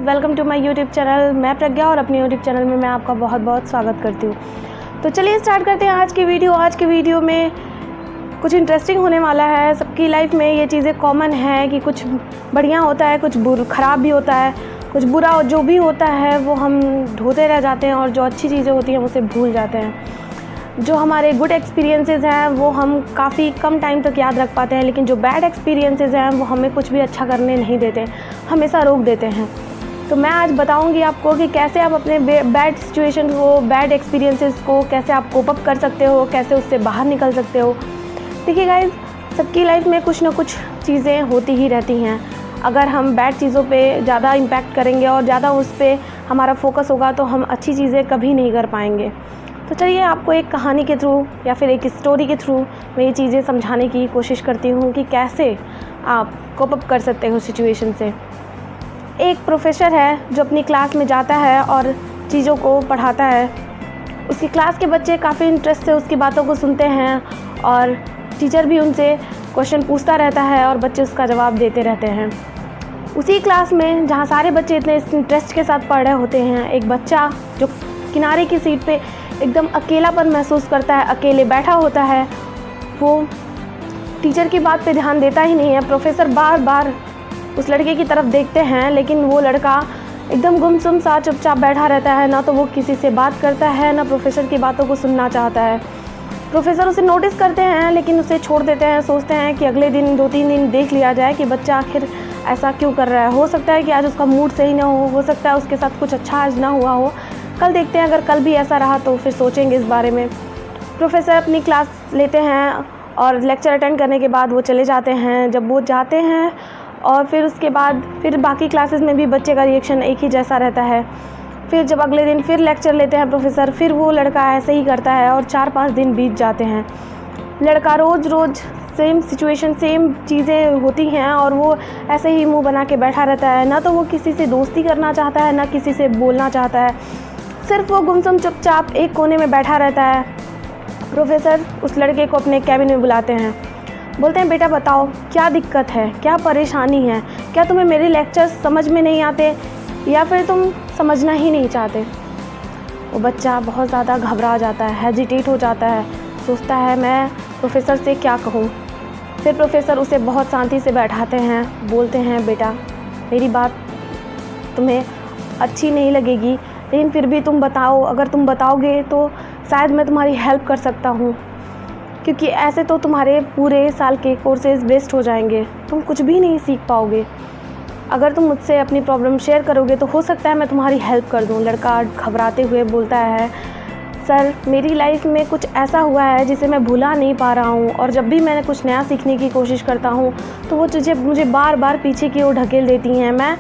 Welcome to my YouTube channel. मैं प्रज्ञा और अपने यूट्यूब चैनल में मैं आपका बहुत बहुत स्वागत करती हूँ। तो चलिए स्टार्ट करते हैं आज की वीडियो। आज की वीडियो में कुछ इंटरेस्टिंग होने वाला है। सबकी लाइफ में ये चीज़ें कॉमन है कि कुछ बढ़िया होता है, कुछ ख़राब भी होता है, कुछ बुरा जो भी होता है वो हम ढोते रह जाते हैं और जो अच्छी चीज़ें होती हैं उसे भूल जाते हैं। जो हमारे गुड एक्सपीरियंसेस हैं वो हम काफ़ी कम टाइम तक याद रख पाते हैं, लेकिन जो बैड एक्सपीरियंसेस हैं वो हमें कुछ भी अच्छा करने नहीं देते, हमेशा रोक देते हैं। तो मैं आज बताऊंगी आपको कि कैसे आप अपने बैड सिचुएशन को, बैड एक्सपीरियंसेस को कैसे आप कोप अप कर सकते हो, कैसे उससे बाहर निकल सकते हो। देखिए गाइस, सबकी लाइफ में कुछ ना कुछ चीज़ें होती ही रहती हैं। अगर हम बैड चीज़ों पे ज़्यादा इम्पैक्ट करेंगे और ज़्यादा उस पर हमारा फोकस होगा तो हम अच्छी चीज़ें कभी नहीं कर पाएंगे। तो चलिए आपको एक कहानी के थ्रू या फिर एक स्टोरी के थ्रू मैं ये चीज़ें समझाने की कोशिश करती हूँ कि कैसे आप कोप अप कर सकते हो सिचुएशन से। एक प्रोफेसर है जो अपनी क्लास में जाता है और चीज़ों को पढ़ाता है। उसकी क्लास के बच्चे काफ़ी इंटरेस्ट से उसकी बातों को सुनते हैं और टीचर भी उनसे क्वेश्चन पूछता रहता है और बच्चे उसका जवाब देते रहते हैं। उसी क्लास में जहाँ सारे बच्चे इतने इंटरेस्ट के साथ पढ़ रहे होते हैं, एक बच्चा जो किनारे की सीट पे एकदम अकेलापन महसूस करता है, अकेले बैठा होता है, वो टीचर की बात पे ध्यान देता ही नहीं है। प्रोफेसर बार बार उस लड़के की तरफ देखते हैं, लेकिन वो लड़का एकदम गुमसुम सा चुपचाप बैठा रहता है। ना तो वो किसी से बात करता है, ना प्रोफेसर की बातों को सुनना चाहता है। प्रोफेसर उसे नोटिस करते हैं लेकिन उसे छोड़ देते हैं। सोचते हैं कि अगले दिन 2-3 दिन देख लिया जाए कि बच्चा आखिर ऐसा क्यों कर रहा है। हो सकता है कि आज उसका मूड सही ना हो सकता है उसके साथ कुछ अच्छा आज ना हुआ हो। कल देखते हैं, अगर कल भी ऐसा रहा तो फिर सोचेंगे इस बारे में। प्रोफेसर अपनी क्लास लेते हैं और लेक्चर अटेंड करने के बाद वो चले जाते हैं। जब वो जाते हैं और फिर उसके बाद फिर बाकी क्लासेस में भी बच्चे का रिएक्शन एक ही जैसा रहता है। फिर जब अगले दिन फिर लेक्चर लेते हैं प्रोफेसर, फिर वो लड़का ऐसे ही करता है और 4-5 दिन बीत जाते हैं। लड़का रोज़ सेम सिचुएशन, सेम चीज़ें होती हैं और वो ऐसे ही मुंह बना के बैठा रहता है। ना तो वो किसी से दोस्ती करना चाहता है, ना किसी से बोलना चाहता है, सिर्फ वो गुमसुम चुपचाप एक कोने में बैठा रहता है। प्रोफेसर उस लड़के को अपने कैबिन में बुलाते हैं, बोलते हैं बेटा बताओ क्या दिक्कत है, क्या परेशानी है, क्या तुम्हें मेरे लेक्चर्स समझ में नहीं आते या फिर तुम समझना ही नहीं चाहते। वो बच्चा बहुत ज़्यादा घबरा जाता है, हेजिटेट हो जाता है, सोचता है मैं प्रोफेसर से क्या कहूँ। फिर प्रोफेसर उसे बहुत शांति से बैठाते हैं, बोलते हैं बेटा मेरी बात तुम्हें अच्छी नहीं लगेगी, लेकिन फिर भी तुम बताओ, अगर तुम बताओगे तो शायद मैं तुम्हारी हेल्प कर सकता हूँ, क्योंकि ऐसे तो तुम्हारे पूरे साल के कोर्सेज वेस्ट हो जाएंगे, तुम कुछ भी नहीं सीख पाओगे। अगर तुम मुझसे अपनी प्रॉब्लम शेयर करोगे तो हो सकता है मैं तुम्हारी हेल्प कर दूँ। लड़का घबराते हुए बोलता है सर मेरी लाइफ में कुछ ऐसा हुआ है जिसे मैं भुला नहीं पा रहा हूँ, और जब भी मैंने कुछ नया सीखने की कोशिश करता हूँ तो वो चीज़ें मुझे बार बार पीछे की ओर ढकेल देती हैं। मैं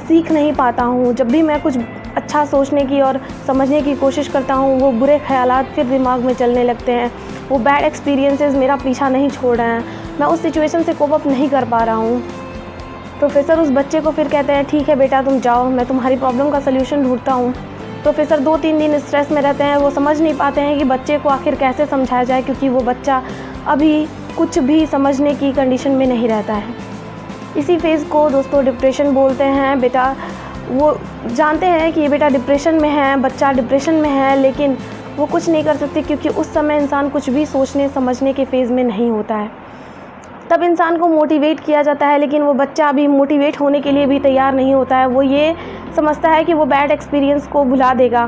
सीख नहीं पाता हूँ। जब भी मैं कुछ अच्छा सोचने की और समझने की कोशिश करता हूँ वो बुरे ख्यालात फिर दिमाग में चलने लगते हैं। वो बैड एक्सपीरियंसेस मेरा पीछा नहीं छोड़ रहे हैं, मैं उस सिचुएशन से कोप अप नहीं कर पा रहा हूँ। प्रोफेसर उस बच्चे को फिर कहते हैं ठीक है बेटा तुम जाओ, मैं तुम्हारी प्रॉब्लम का सल्यूशन ढूंढता हूँ। प्रोफेसर 2-3 दिन स्ट्रेस में रहते हैं। वो समझ नहीं पाते हैं कि बच्चे को आखिर कैसे समझाया जाए, क्योंकि वो बच्चा अभी कुछ भी समझने की कंडीशन में नहीं रहता है। इसी फेज़ को दोस्तों डिप्रेशन बोलते हैं। बेटा वो जानते हैं कि ये बेटा डिप्रेशन में है, बच्चा डिप्रेशन में है, लेकिन वो कुछ नहीं कर सकते क्योंकि उस समय इंसान कुछ भी सोचने समझने के फेज़ में नहीं होता है। तब इंसान को मोटिवेट किया जाता है, लेकिन वो बच्चा अभी मोटिवेट होने के लिए भी तैयार नहीं होता है। वो ये समझता है कि वो बैड एक्सपीरियंस को भुला देगा।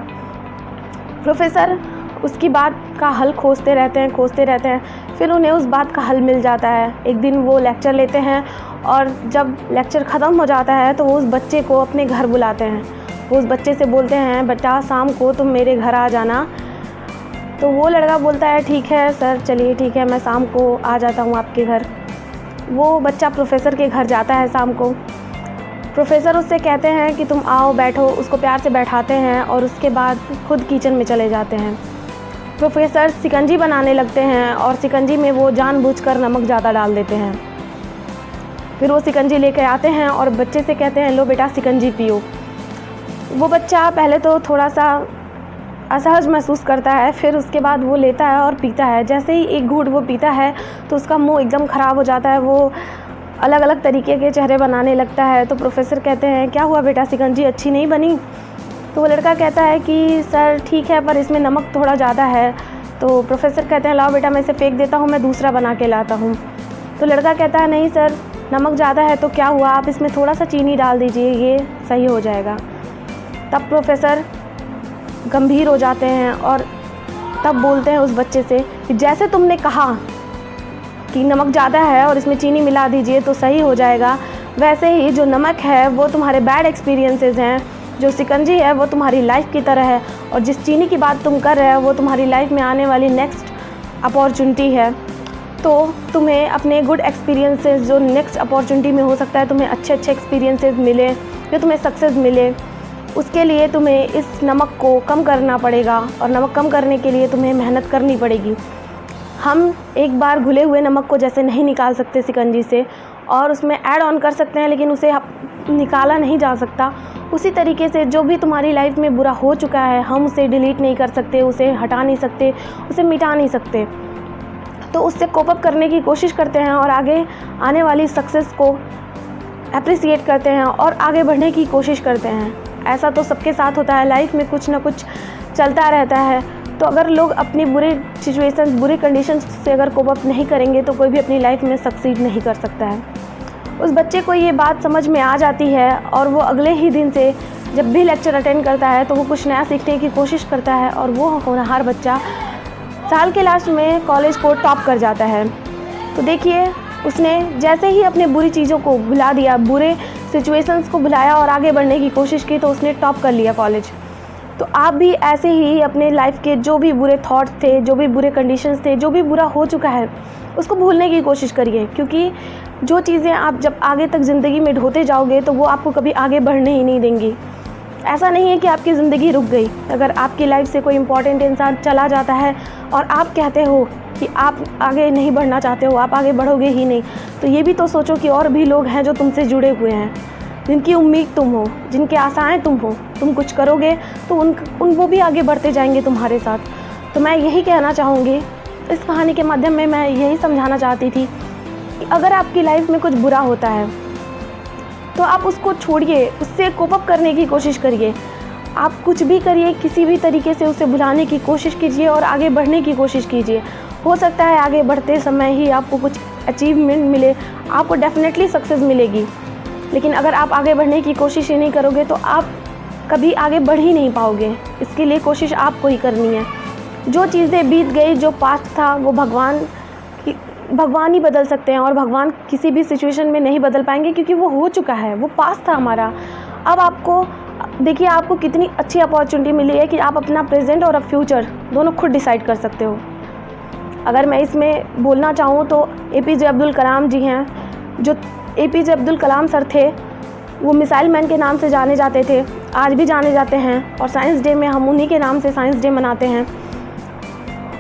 प्रोफेसर उसकी बात का हल खोजते रहते हैं, फिर उन्हें उस बात का हल मिल जाता है। एक दिन वो लेक्चर लेते हैं और जब लेक्चर ख़त्म हो जाता है तो वो उस बच्चे को अपने घर बुलाते हैं। वो उस बच्चे से बोलते हैं बेटा शाम को तुम मेरे घर आ जाना। तो वो लड़का बोलता है ठीक है सर, चलिए ठीक है, मैं शाम को आ जाता हूँ आपके घर। वो बच्चा प्रोफेसर के घर जाता है शाम को। प्रोफेसर उससे कहते हैं कि तुम आओ बैठो, उसको प्यार से बैठाते हैं और उसके बाद खुद किचन में चले जाते हैं। प्रोफेसर शिकंजी बनाने लगते हैं और शिकंजी में वो जानबूझकर नमक ज़्यादा डाल देते हैं। फिर वो शिकंजी लेकर आते हैं और बच्चे से कहते हैं लो बेटा शिकंजी पियो। वो बच्चा पहले तो थोड़ा सा असहज महसूस करता है, फिर उसके बाद वो लेता है और पीता है। जैसे ही एक घूंट वो पीता है तो उसका मुंह एकदम ख़राब हो जाता है। वो अलग अलग तरीके के चेहरे बनाने लगता है। तो प्रोफेसर कहते हैं क्या हुआ बेटा, शिकंजी अच्छी नहीं बनी? तो वो लड़का कहता है कि सर ठीक है पर इसमें नमक थोड़ा ज़्यादा है। तो प्रोफेसर कहते हैं लाओ बेटा मैं इसे फेंक देता हूँ, मैं दूसरा बना के लाता हूँ। तो लड़का कहता है नहीं सर नमक ज़्यादा है तो क्या हुआ, आप इसमें थोड़ा सा चीनी डाल दीजिए, ये सही हो जाएगा। तब प्रोफेसर गंभीर हो जाते हैं और तब बोलते हैं उस बच्चे से कि जैसे तुमने कहा कि नमक ज़्यादा है और इसमें चीनी मिला दीजिए तो सही हो जाएगा, वैसे ही जो नमक है वो तुम्हारे बैड एक्सपीरियंसेस हैं, जो शिकंजी है वो तुम्हारी लाइफ की तरह है, और जिस चीनी की बात तुम कर रहे हो वो तुम्हारी लाइफ में आने वाली नेक्स्ट अपॉर्चुनिटी है। तो तुम्हें अपने गुड एक्सपीरियंसेस जो नेक्स्ट अपॉर्चुनिटी में हो सकता है तुम्हें अच्छे एक्सपीरियंसेस मिले, जो तुम्हें सक्सेस मिले, उसके लिए तुम्हें इस नमक को कम करना पड़ेगा, और नमक कम करने के लिए तुम्हें मेहनत करनी पड़ेगी। हम एक बार घुले हुए नमक को जैसे नहीं निकाल सकते शिकंजी से और उसमें ऐड ऑन कर सकते हैं लेकिन उसे निकाला नहीं जा सकता, उसी तरीके से जो भी तुम्हारी लाइफ में बुरा हो चुका है हम उसे डिलीट नहीं कर सकते, उसे हटा नहीं सकते, उसे मिटा नहीं सकते। तो उससे कोप अप करने की कोशिश करते हैं और आगे आने वाली सक्सेस को अप्रिसिएट करते हैं और आगे बढ़ने की कोशिश करते हैं। ऐसा तो सबके साथ होता है, लाइफ में कुछ ना कुछ चलता रहता है। तो अगर लोग अपनी बुरे सिचुएशंस, बुरे कंडीशंस से अगर कोप अप नहीं करेंगे तो कोई भी अपनी लाइफ में सक्सीड नहीं कर सकता है। उस बच्चे को ये बात समझ में आ जाती है और वो अगले ही दिन से जब भी लेक्चर अटेंड करता है तो वो कुछ नया सीखने की कोशिश करता है और वो होनहार बच्चा साल के लास्ट में कॉलेज को टॉप कर जाता है। तो देखिए उसने जैसे ही अपने बुरी चीज़ों को भुला दिया, बुरे सिचुएशंस को भुलाया और आगे बढ़ने की कोशिश की तो उसने टॉप कर लिया कॉलेज। तो आप भी ऐसे ही अपने लाइफ के जो भी बुरे थॉट्स थे, जो भी बुरे कंडीशंस थे, जो भी बुरा हो चुका है उसको भूलने की कोशिश करिए, क्योंकि जो चीज़ें आप जब आगे तक ज़िंदगी में ढोते जाओगे तो वो आपको कभी आगे बढ़ने ही नहीं देंगी। ऐसा नहीं है कि आपकी ज़िंदगी रुक गई। अगर आपकी लाइफ से कोई इम्पॉर्टेंट इंसान चला जाता है और आप कहते हो कि आप आगे नहीं बढ़ना चाहते हो, आप आगे बढ़ोगे ही नहीं, तो ये भी तो सोचो कि और भी लोग हैं जो तुमसे जुड़े हुए हैं, जिनकी उम्मीद तुम हो, जिनकी आशाएं तुम हो। तुम कुछ करोगे तो वो भी आगे बढ़ते जाएंगे तुम्हारे साथ। तो मैं यही कहना चाहूँगी, इस कहानी के माध्यम में मैं यही समझाना चाहती थी कि अगर आपकी लाइफ में कुछ बुरा होता है तो आप उसको छोड़िए, उससे कोप अप करने की कोशिश करिए। आप कुछ भी करिए, किसी भी तरीके से उसे भुलाने की कोशिश कीजिए और आगे बढ़ने की कोशिश कीजिए। हो सकता है आगे बढ़ते समय ही आपको कुछ अचीवमेंट मिले, आपको डेफिनेटली सक्सेस मिलेगी। लेकिन अगर आप आगे बढ़ने की कोशिश ही नहीं करोगे तो आप कभी आगे बढ़ ही नहीं पाओगे। इसके लिए कोशिश आपको ही करनी है। जो चीज़ें बीत गई, जो पास्ट था, वो भगवान ही बदल सकते हैं और भगवान किसी भी सिचुएशन में नहीं बदल पाएंगे, क्योंकि वो हो चुका है, वो पास्ट था हमारा। अब आपको देखिए, आपको कितनी अच्छी अपॉर्चुनिटी मिली है कि आप अपना प्रेजेंट और फ्यूचर दोनों खुद डिसाइड कर सकते हो। अगर मैं इसमें बोलना चाहूँ तो एपीजे अब्दुल कलाम जी हैं। जो एपीजे अब्दुल कलाम सर थे वो मिसाइल मैन के नाम से जाने जाते थे, आज भी जाने जाते हैं, और साइंस डे में हम उन्हीं के नाम से साइंस डे मनाते हैं।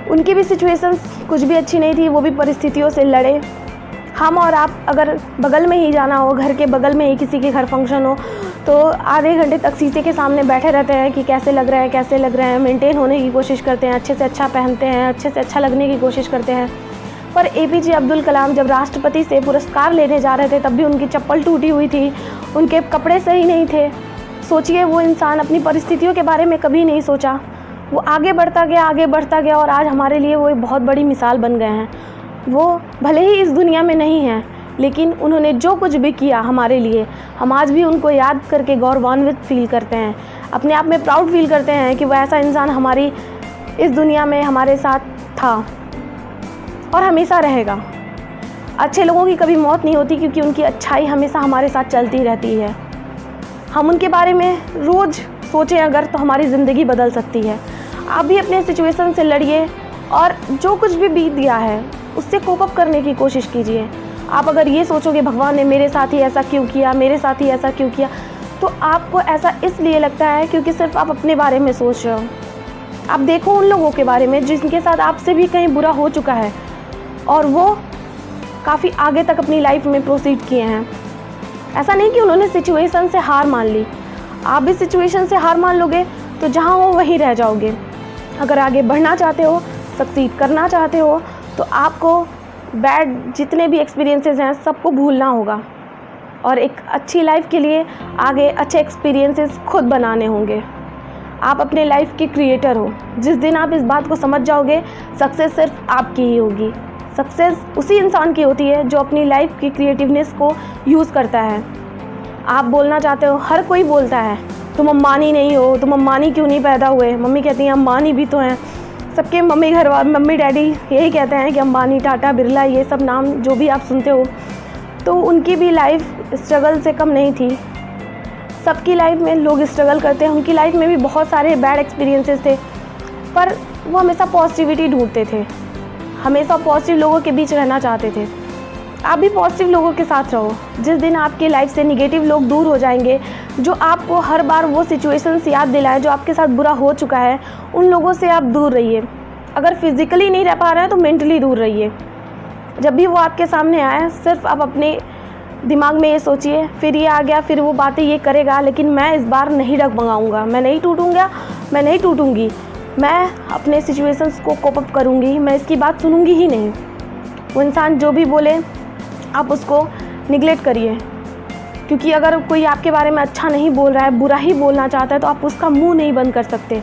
उनकी भी सिचुएशंस कुछ भी अच्छी नहीं थी, वो भी परिस्थितियों से लड़े। हम और आप अगर बगल में ही जाना हो, घर के बगल में ही किसी के घर फंक्शन हो, तो आधे घंटे तक शीशे के सामने बैठे रहते हैं कि कैसे लग रहा है, कैसे लग रहा है, मेंटेन होने की कोशिश करते हैं, अच्छे से अच्छा पहनते हैं, अच्छे से अच्छा लगने की कोशिश करते हैं। पर एपीजे अब्दुल कलाम जब राष्ट्रपति से पुरस्कार लेने जा रहे थे तब भी उनकी चप्पल टूटी हुई थी, उनके कपड़े सही नहीं थे। सोचिए, वो इंसान अपनी परिस्थितियों के बारे में कभी नहीं सोचा, वो आगे बढ़ता गया और आज हमारे लिए वो एक बहुत बड़ी मिसाल बन गए हैं। वो भले ही इस दुनिया में नहीं हैं, लेकिन उन्होंने जो कुछ भी किया हमारे लिए, हम आज भी उनको याद करके गौरवान्वित फील करते हैं, अपने आप में प्राउड फील करते हैं कि वो ऐसा इंसान हमारी इस दुनिया में हमारे साथ था और हमेशा रहेगा। अच्छे लोगों की कभी मौत नहीं होती, क्योंकि उनकी अच्छाई हमेशा हमारे साथ चलती रहती है। हम उनके बारे में रोज़ सोचें अगर, तो हमारी ज़िंदगी बदल सकती है। आप भी अपने सिचुएशन से लड़िए और जो कुछ भी बीत गया है उससे कोप अप करने की कोशिश कीजिए। आप अगर ये सोचोगे भगवान ने मेरे साथ ही ऐसा क्यों किया, मेरे साथ ही ऐसा क्यों किया, तो आपको ऐसा इसलिए लगता है क्योंकि सिर्फ आप अपने बारे में सोच रहे हो। आप देखो उन लोगों के बारे में जिनके साथ आपसे भी कहीं बुरा हो चुका है और वो काफ़ी आगे तक अपनी लाइफ में प्रोसीड किए हैं। ऐसा नहीं कि उन्होंने सिचुएशन से हार मान ली। आप भी सिचुएशन से हार मान लोगे तो जहाँ हो वहीं रह जाओगे। अगर आगे बढ़ना चाहते हो, सक्सीड करना चाहते हो, तो आपको बैड जितने भी एक्सपीरियंसेस हैं सबको भूलना होगा और एक अच्छी लाइफ के लिए आगे अच्छे एक्सपीरियंसेस खुद बनाने होंगे। आप अपने लाइफ के क्रिएटर हो। जिस दिन आप इस बात को समझ जाओगे, सक्सेस सिर्फ आपकी ही होगी। सक्सेस उसी इंसान की होती है जो अपनी लाइफ की क्रिएटिवनेस को यूज़ करता है। आप बोलना चाहते हो, हर कोई बोलता है तुम अम्बानी नहीं हो, तुम अम्बानी क्यों नहीं पैदा हुए। मम्मी कहती हैं अम्बानी भी तो हैं। सबके मम्मी डैडी यही कहते हैं कि अम्बानी, टाटा, बिरला, ये सब नाम जो भी आप सुनते हो, तो उनकी भी लाइफ स्ट्रगल से कम नहीं थी। सबकी लाइफ में लोग स्ट्रगल करते हैं, उनकी लाइफ में भी बहुत सारे बैड एक्सपीरियंसेस थे, पर वो हमेशा पॉजिटिविटी ढूंढते थे, हमेशा पॉजिटिव लोगों के बीच रहना चाहते थे। आप भी पॉजिटिव लोगों के साथ रहो। जिस दिन आपकी लाइफ से निगेटिव लोग दूर हो जाएंगे, जो आपको हर बार वो सिचुएशंस याद दिलाए जो आपके साथ बुरा हो चुका है, उन लोगों से आप दूर रहिए। अगर फिज़िकली नहीं रह पा रहे हैं तो मेंटली दूर रहिए। जब भी वो आपके सामने आए, सिर्फ आप अपने दिमाग में ये सोचिए, फिर ये आ गया, फिर वो बातें ये करेगा, लेकिन मैं इस बार नहीं डगमगाऊंगा, मैं नहीं टूटूंगा, मैं नहीं टूटूंगी, मैं अपने सिचुएशंस को कोप अप करूँगी, मैं इसकी बात सुनूंगी ही नहीं। वो इंसान जो भी बोले आप उसको निगलेक्ट करिए, क्योंकि अगर कोई आपके बारे में अच्छा नहीं बोल रहा है, बुरा ही बोलना चाहता है, तो आप उसका मुंह नहीं बंद कर सकते,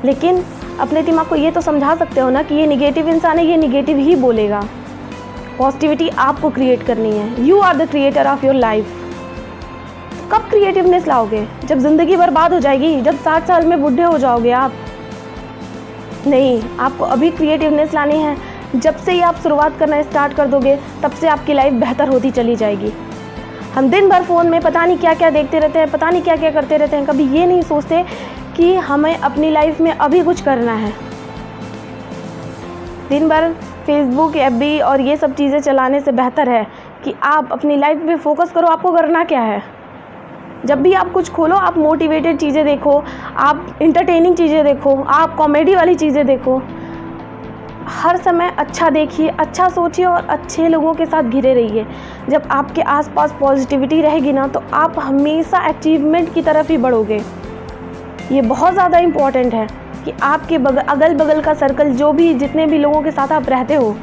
लेकिन अपने दिमाग को ये तो समझा सकते हो ना कि ये निगेटिव इंसान है, ये निगेटिव ही बोलेगा। पॉजिटिविटी आपको क्रिएट करनी है। You are the creator of your life. कब क्रिएटिवनेस लाओगे? जब ज़िंदगी बर्बाद हो जाएगी, जब 60 साल में बूढ़े हो जाओगे आप? नहीं, आपको अभी क्रिएटिवनेस लानी है। जब से ही आप शुरुआत करना स्टार्ट कर दोगे, तब से आपकी लाइफ बेहतर होती चली जाएगी। हम दिन भर फ़ोन में पता नहीं क्या क्या देखते रहते हैं, पता नहीं क्या क्या करते रहते हैं, कभी ये नहीं सोचते कि हमें अपनी लाइफ में अभी कुछ करना है। दिन भर फेसबुक, एफबी और ये सब चीज़ें चलाने से बेहतर है कि आप अपनी लाइफ पे फोकस करो। आपको करना क्या है? जब भी आप कुछ खोलो, आप मोटिवेटेड चीज़ें देखो, आप इंटरटेनिंग चीज़ें देखो, आप कॉमेडी वाली चीज़ें देखो। हर समय अच्छा देखिए, अच्छा सोचिए और अच्छे लोगों के साथ घिरे रहिए। जब आपके आसपास पॉजिटिविटी रहेगी ना, तो आप हमेशा अचीवमेंट की तरफ ही बढ़ोगे। ये बहुत ज़्यादा इम्पॉर्टेंट है कि आपके अगल बगल का सर्कल, जो भी जितने भी लोगों के साथ आप रहते हो,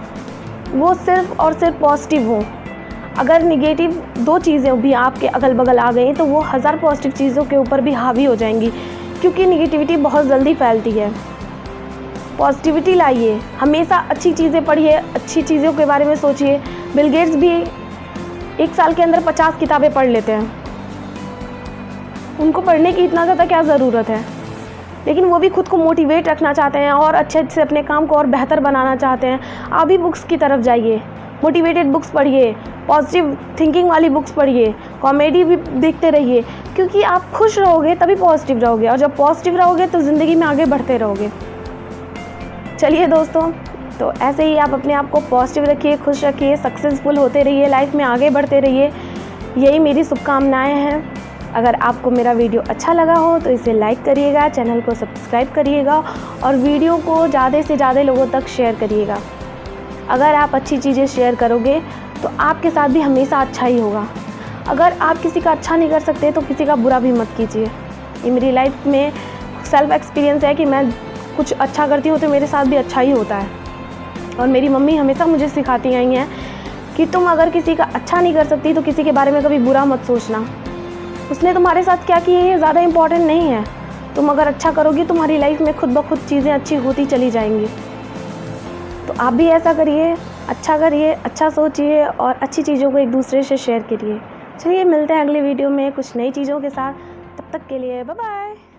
वो सिर्फ और सिर्फ पॉजिटिव हो। अगर निगेटिव 2 चीज़ें भी आपके अगल बगल आ गई, तो वो 1000 पॉजिटिव चीज़ों के ऊपर भी हावी हो जाएंगी, क्योंकि निगेटिविटी बहुत जल्दी फैलती है। पॉजिटिविटी लाइए, हमेशा अच्छी चीज़ें पढ़िए, अच्छी चीज़ों के बारे में सोचिए। बिल गेट्स भी 1 साल के अंदर 50 किताबें पढ़ लेते हैं। उनको पढ़ने की इतना ज़्यादा क्या ज़रूरत है? लेकिन वो भी खुद को मोटिवेट रखना चाहते हैं और अच्छे से अपने काम को और बेहतर बनाना चाहते हैं। आप भी बुक्स की तरफ जाइए, मोटिवेटेड बुक्स पढ़िए, पॉजिटिव थिंकिंग वाली बुक्स पढ़िए, कॉमेडी भी देखते रहिए, क्योंकि आप खुश रहोगे तभी पॉजिटिव रहोगे, और जब पॉजिटिव रहोगे तो ज़िंदगी में आगे बढ़ते रहोगे। चलिए दोस्तों, तो ऐसे ही आप अपने आप को पॉजिटिव रखिए, खुश रखिए, सक्सेसफुल होते रहिए, लाइफ में आगे बढ़ते रहिए। यही मेरी शुभकामनाएं हैं। अगर आपको मेरा वीडियो अच्छा लगा हो तो इसे लाइक करिएगा, चैनल को सब्सक्राइब करिएगा और वीडियो को ज़्यादा से ज़्यादा लोगों तक शेयर करिएगा। अगर आप अच्छी चीज़ें शेयर करोगे तो आपके साथ भी हमेशा अच्छा ही होगा। अगर आप किसी का अच्छा नहीं कर सकते तो किसी का बुरा भी मत कीजिए। ये मेरी लाइफ में सेल्फ एक्सपीरियंस है कि मैं कुछ अच्छा करती हूँ तो मेरे साथ भी अच्छा ही होता है। और मेरी मम्मी हमेशा मुझे सिखाती आई हैं कि तुम अगर किसी का अच्छा नहीं कर सकती तो किसी के बारे में कभी बुरा मत सोचना। उसने तुम्हारे साथ क्या किया ये ज़्यादा इम्पॉर्टेंट नहीं है। तुम अगर अच्छा करोगी, तुम्हारी लाइफ में खुद ब खुद चीज़ें अच्छी होती चली जाएंगी। तो आप भी ऐसा करिए, अच्छा करिए, अच्छा सोचिए और अच्छी चीज़ों को एक दूसरे से शेयर करिए। चलिए मिलते हैं अगले वीडियो में कुछ नई चीज़ों के साथ। तब तक के लिए बाय बाय।